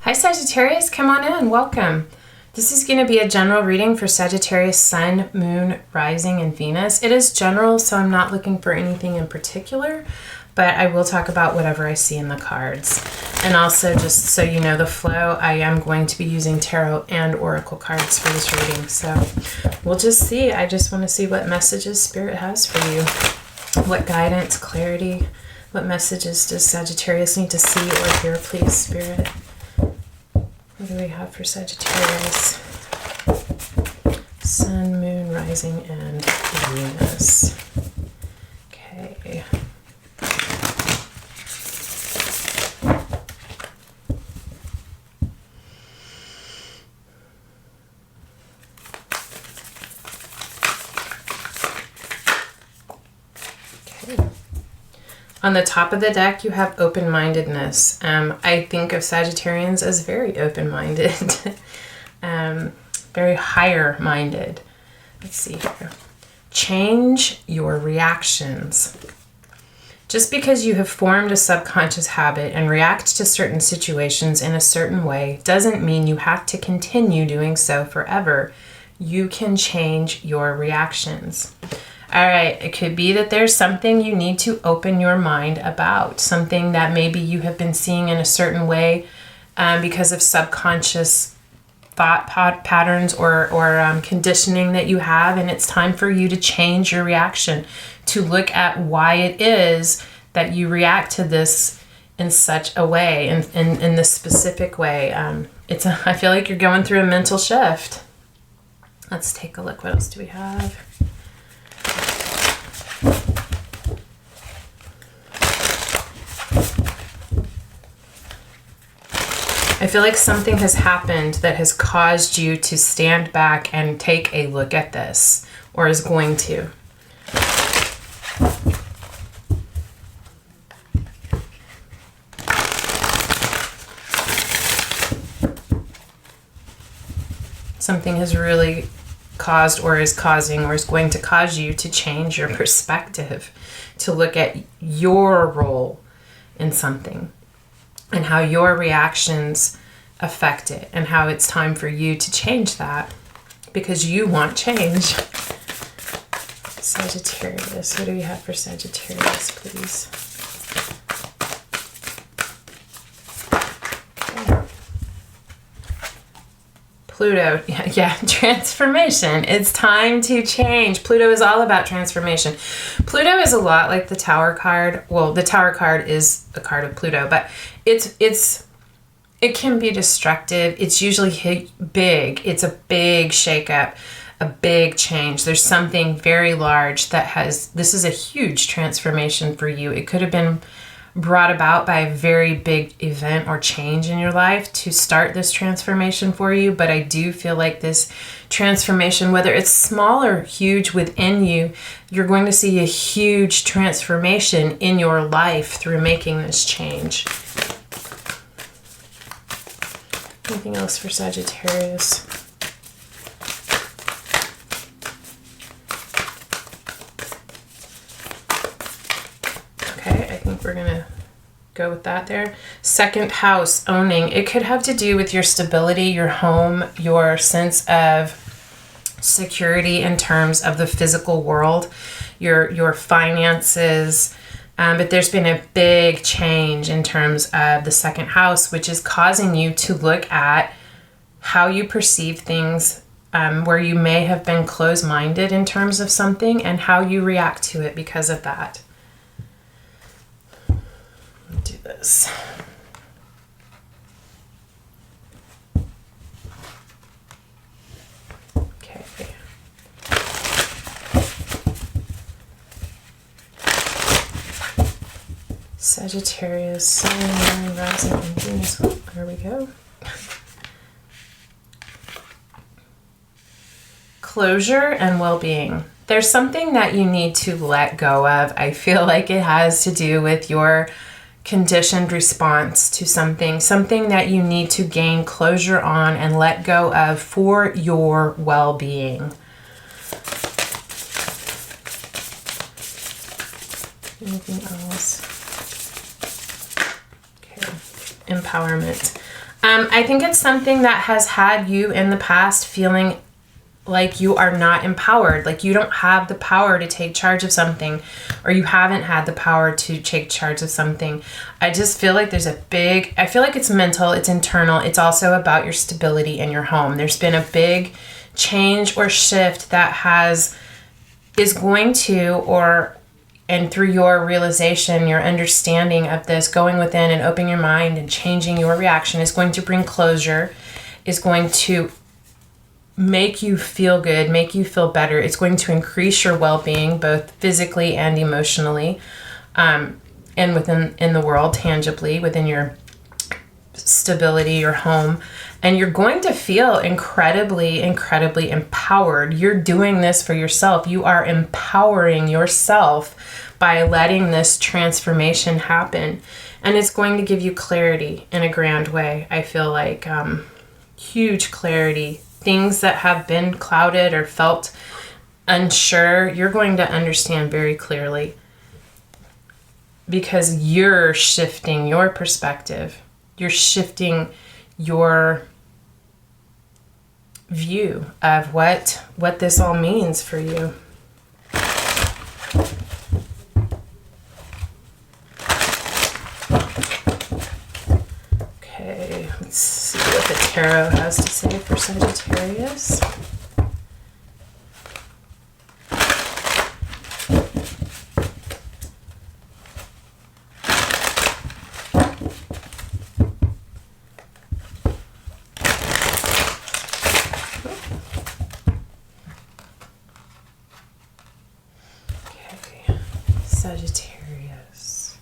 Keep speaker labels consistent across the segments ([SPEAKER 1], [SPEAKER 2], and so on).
[SPEAKER 1] Hi Sagittarius, come on in, welcome. This is going to be a general reading for Sagittarius Sun, Moon, Rising, and Venus. It is general, so I'm not looking for anything in particular, but I will talk about whatever I see in the cards. And also, just so you know the flow, I am going to be using tarot and oracle cards for this reading. So we'll just see. I just want to see what messages Spirit has for you. What guidance, clarity, what messages does Sagittarius need to see or hear, please, Spirit? What do we have for Sagittarius? Sun, Moon, Rising, and Venus. Okay. On the top of the deck, you have open-mindedness. I think of Sagittarians as very open-minded, very higher-minded. Let's see here. Change your reactions. Just because you have formed a subconscious habit and react to certain situations in a certain way doesn't mean you have to continue doing so forever. You can change your reactions. All right, it could be that there's something you need to open your mind about, something that maybe you have been seeing in a certain way because of subconscious thought patterns or conditioning that you have, and it's time for you to change your reaction, to look at why it is that you react to this in such a way, in this specific way. I feel like you're going through a mental shift. Let's take a look. What else do we have? I feel like something has happened that has caused you to stand back and take a look at this, or is going to. Something has really caused or is causing or is going to cause you to change your perspective, to look at your role in something and how your reactions affect it, and how it's time for you to change that because you want change. Sagittarius, what do we have for Sagittarius, please? Pluto, yeah, transformation. It's time to change. Pluto is all about transformation. Pluto is a lot like the Tower card. Well, the Tower card is a card of Pluto, but it can be destructive. It's usually big. It's a big shakeup, a big change. There's something very large this is a huge transformation for you. It could have been brought about by a very big event or change in your life to start this transformation for you. But I do feel like this transformation, whether it's small or huge within you, you're going to see a huge transformation in your life through making this change. Anything else for Sagittarius? We're gonna go with that there. Second house, owning. It could have to do with your stability, your home, your sense of security in terms of the physical world, your finances. But there's been a big change in terms of the second house, which is causing you to look at how you perceive things, where you may have been closed-minded in terms of something, and how you react to it because of that. Do this. Okay. Sagittarius, Sun, Moon, Rising, and Venus. Oh, there we go. Closure and well-being. There's something that you need to let go of. I feel like it has to do with your conditioned response to something that you need to gain closure on and let go of for your well-being. Anything else? Okay. Empowerment. I think it's something that has had you in the past feeling like you are not empowered, like you don't have the power to take charge of something, or you haven't had the power to take charge of something. I just feel like I feel like it's mental, it's internal, it's also about your stability in your home. There's been a big change or shift that is going to, and through your realization, your understanding of this, going within and opening your mind and changing your reaction is going to bring closure, is going to make you feel good, make you feel better. It's going to increase your well-being, both physically and emotionally, and in the world, tangibly, within your stability, your home. And you're going to feel incredibly, incredibly empowered. You're doing this for yourself. You are empowering yourself by letting this transformation happen. And it's going to give you clarity in a grand way. I feel like huge clarity. Things that have been clouded or felt unsure, you're going to understand very clearly, because you're shifting your perspective. You're shifting your view of what this all means for you. Okay, let's see what the tarot has to say for Sagittarius. Sagittarius.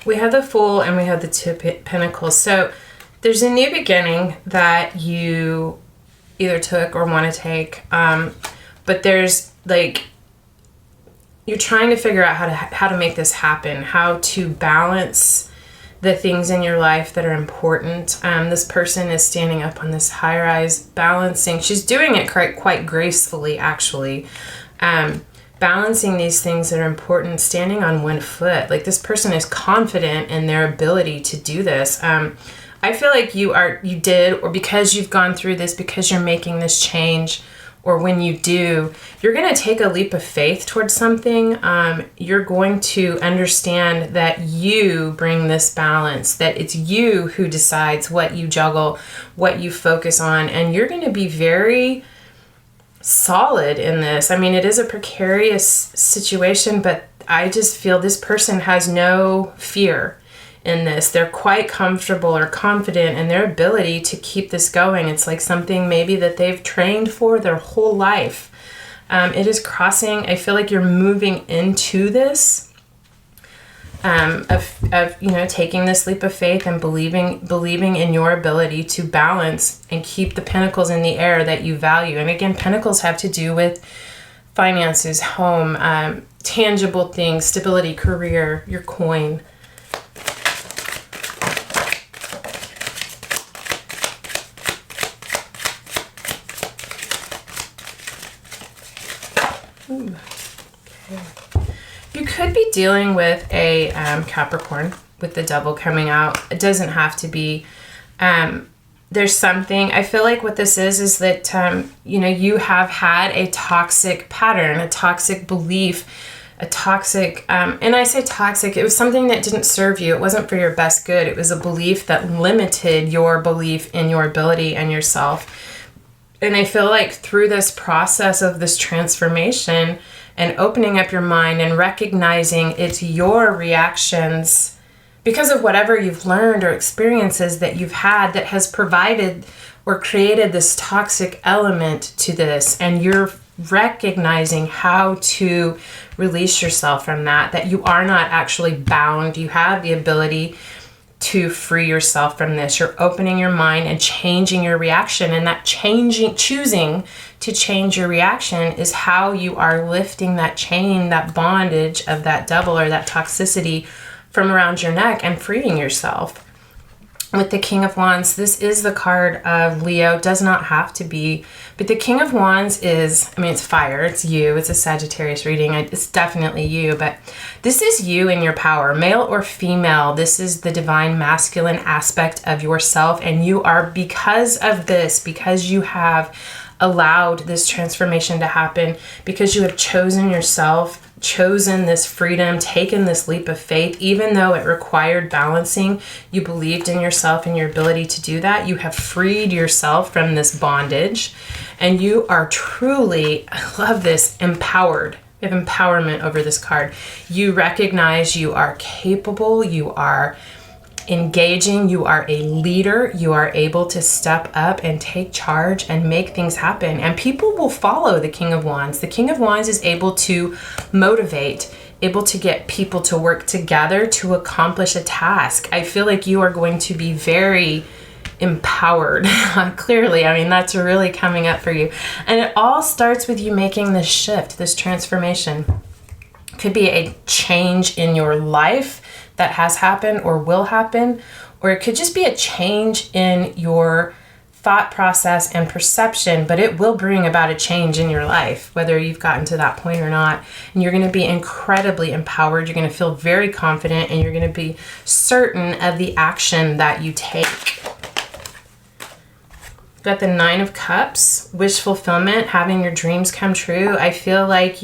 [SPEAKER 1] We have the Fool and we have the Two Pentacles. So there's a new beginning that you either took or want to take. But there's like, you're trying to figure out how to make this happen, how to balance the things in your life that are important. This person is standing up on this high rise, balancing. She's doing it quite gracefully, actually. Balancing these things that are important, standing on one foot. Like, this person is confident in their ability to do this. I feel like you did, or because you've gone through this, because you're making this change, or when you do, you're going to take a leap of faith towards something. You're going to understand that you bring this balance, that it's you who decides what you juggle, what you focus on, and you're going to be very solid in this. I mean, it is a precarious situation, but I just feel this person has no fear in this. They're quite comfortable or confident in their ability to keep this going. It's like something maybe that they've trained for their whole life. It is crossing. I feel like you're moving into this of taking this leap of faith and believing in your ability to balance and keep the pentacles in the air that you value. And again, pentacles have to do with finances, home, tangible things, stability, career, your coin. Ooh, okay. You could be dealing with a Capricorn with the Devil coming out. It doesn't have to be. There's something, I feel like what this is that, you have had a toxic pattern, a toxic belief, a toxic, and I say toxic, it was something that didn't serve you. It wasn't for your best good. It was a belief that limited your belief in your ability and yourself. And I feel like through this process of this transformation and opening up your mind and recognizing it's your reactions because of whatever you've learned or experiences that you've had that has provided or created this toxic element to this, and you're recognizing how to release yourself from that you are not actually bound. You have the ability to free yourself from this. You're opening your mind and changing your reaction, and that choosing to change your reaction is how you are lifting that chain, that bondage of that devil or that toxicity from around your neck and freeing yourself. with the King of Wands, this is the card of Leo. Does not have to be, but the King of Wands is, I mean, it's fire, it's you, it's a Sagittarius reading, it's definitely you, but this is you in your power, male or female. This is the divine masculine aspect of yourself, and you are, because of this, because you have allowed this transformation to happen, because you have chosen yourself, chosen this freedom, taken this leap of faith, even though it required balancing, you believed in yourself and your ability to do that. You have freed yourself from this bondage, and you are truly, I love this, empowered. You have empowerment over this card. You recognize you are capable, you are engaging, you are a leader, you are able to step up and take charge and make things happen, and people will follow the King of Wands. The King of Wands is able to motivate, able to get people to work together to accomplish a task. I feel like you are going to be very empowered. Clearly, I mean, that's really coming up for you, and it all starts with you making this shift, this transformation. Could be a change in your life that has happened or will happen, or it could just be a change in your thought process and perception, but it will bring about a change in your life, whether you've gotten to that point or not. And you're going to be incredibly empowered. You're going to feel very confident, and you're going to be certain of the action that you take. Got the Nine of Cups, wish fulfillment, having your dreams come true. I feel like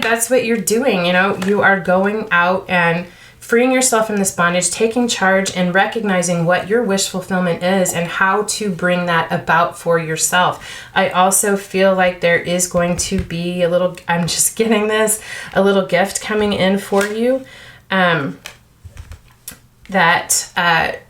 [SPEAKER 1] that's what you're doing. You know, you are going out and freeing yourself from this bondage, taking charge and recognizing what your wish fulfillment is and how to bring that about for yourself. I also feel like there is going to be a little gift coming in for you that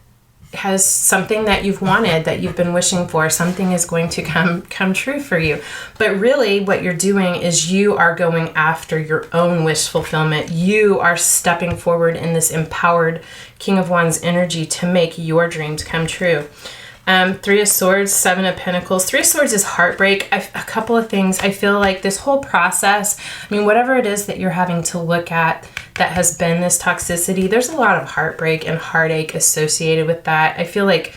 [SPEAKER 1] has something that you've wanted, that you've been wishing for. Something is going to come true for you. But really what you're doing is you are going after your own wish fulfillment. You are stepping forward in this empowered King of Wands energy to make your dreams come true. Three of Swords, Seven of Pentacles. Three of Swords is heartbreak. A couple of things. I feel like this whole process, I mean, whatever it is that you're having to look at that has been this toxicity, there's a lot of heartbreak and heartache associated with that. I feel like,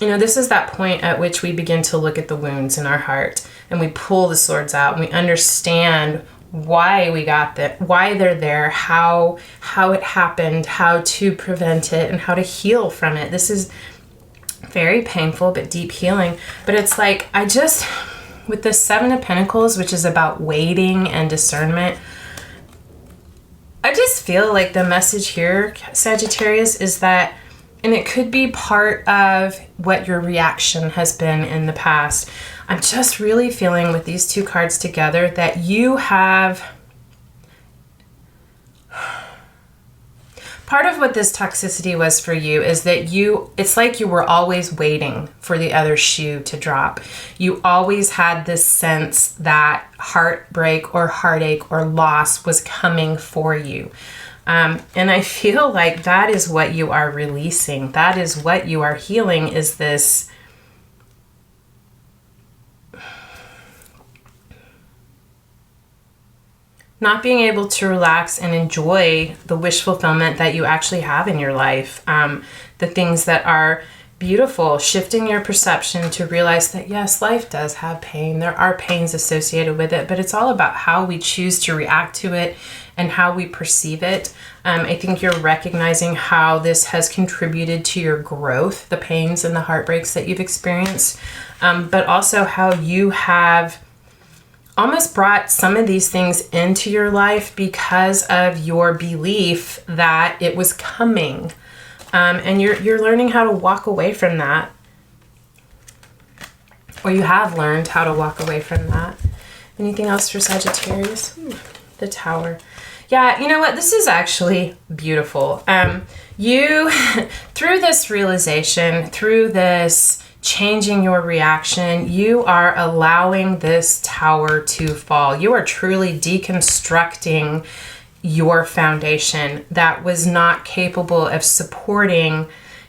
[SPEAKER 1] you know, this is that point at which we begin to look at the wounds in our heart and we pull the swords out and we understand why we got that, why they're there, how it happened, how to prevent it, and how to heal from it. This is very painful but deep healing. But it's like, with the Seven of Pentacles, which is about waiting and discernment, I just feel like the message here, Sagittarius, is that, and it could be part of what your reaction has been in the past. I'm just really feeling with these two cards together that you have, part of what this toxicity was for you is that it's like you were always waiting for the other shoe to drop. You always had this sense that heartbreak or heartache or loss was coming for you. And I feel like that is what you are releasing. That is what you are healing, is this not being able to relax and enjoy the wish fulfillment that you actually have in your life. The things that are beautiful, shifting your perception to realize that yes, life does have pain. There are pains associated with it, but it's all about how we choose to react to it and how we perceive it. I think you're recognizing how this has contributed to your growth, the pains and the heartbreaks that you've experienced, but also how you have almost brought some of these things into your life because of your belief that it was coming. And you're learning how to walk away from that. Or you have learned how to walk away from that. Anything else for Sagittarius? The Tower. Yeah, you know what? This is actually beautiful. You, through this realization, through this changing your reaction, you are allowing this tower to fall. You are truly deconstructing your foundation that was not capable of supporting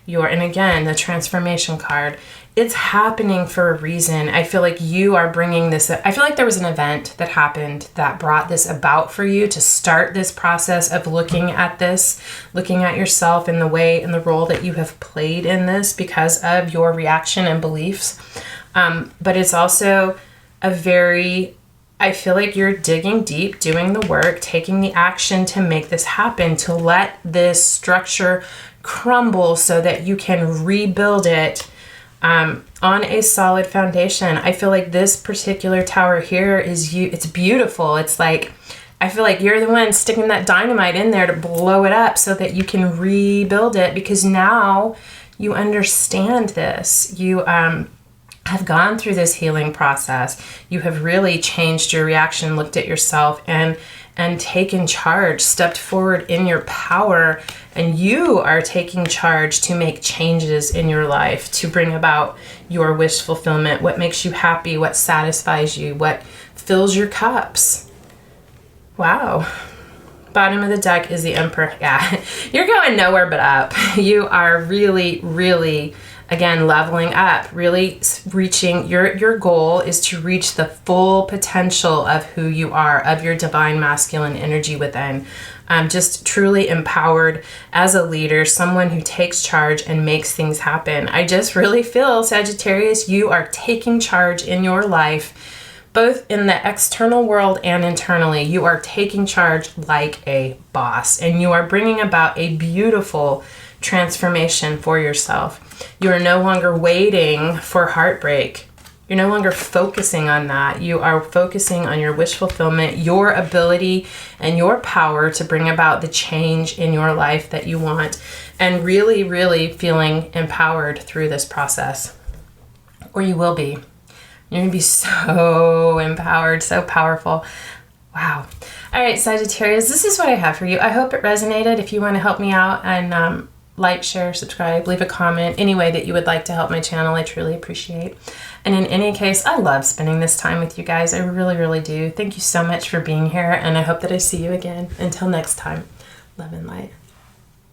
[SPEAKER 1] and again, the transformation card, it's happening for a reason. I feel like you are bringing this, I feel like there was an event that happened that brought this about for you to start this process of looking at this, looking at yourself in the way and the role that you have played in this because of your reaction and beliefs. But it's also I feel like you're digging deep, doing the work, taking the action to make this happen, to let this structure crumble so that you can rebuild it on a solid foundation. I feel like this particular tower here it's beautiful. It's like, I feel like you're the one sticking that dynamite in there to blow it up so that you can rebuild it, because now you understand this. You have gone through this healing process. You have really changed your reaction, looked at yourself and taken charge, stepped forward in your power, and you are taking charge to make changes in your life, to bring about your wish fulfillment, what makes you happy, what satisfies you, what fills your cups. Wow. Bottom of the deck is the Emperor. Yeah, you're going nowhere but up. You are really, really, again, leveling up, really reaching, your goal is to reach the full potential of who you are, of your divine masculine energy within. Just truly empowered as a leader, someone who takes charge and makes things happen. I just really feel, Sagittarius, you are taking charge in your life, both in the external world and internally. You are taking charge like a boss, and you are bringing about a beautiful transformation for yourself. You are no longer waiting for heartbreak. You're no longer focusing on that. You are focusing on your wish fulfillment, your ability and your power to bring about the change in your life that you want, and really, really feeling empowered through this process. Or you will be. You're going to be so empowered, so powerful. Wow. All right, Sagittarius, this is what I have for you. I hope it resonated. If you want to help me out and like, share, subscribe, leave a comment, any way that you would like to help my channel, I truly appreciate. And in any case, I love spending this time with you guys. I really, really do. Thank you so much for being here, and I hope that I see you again. Until next time, love and light.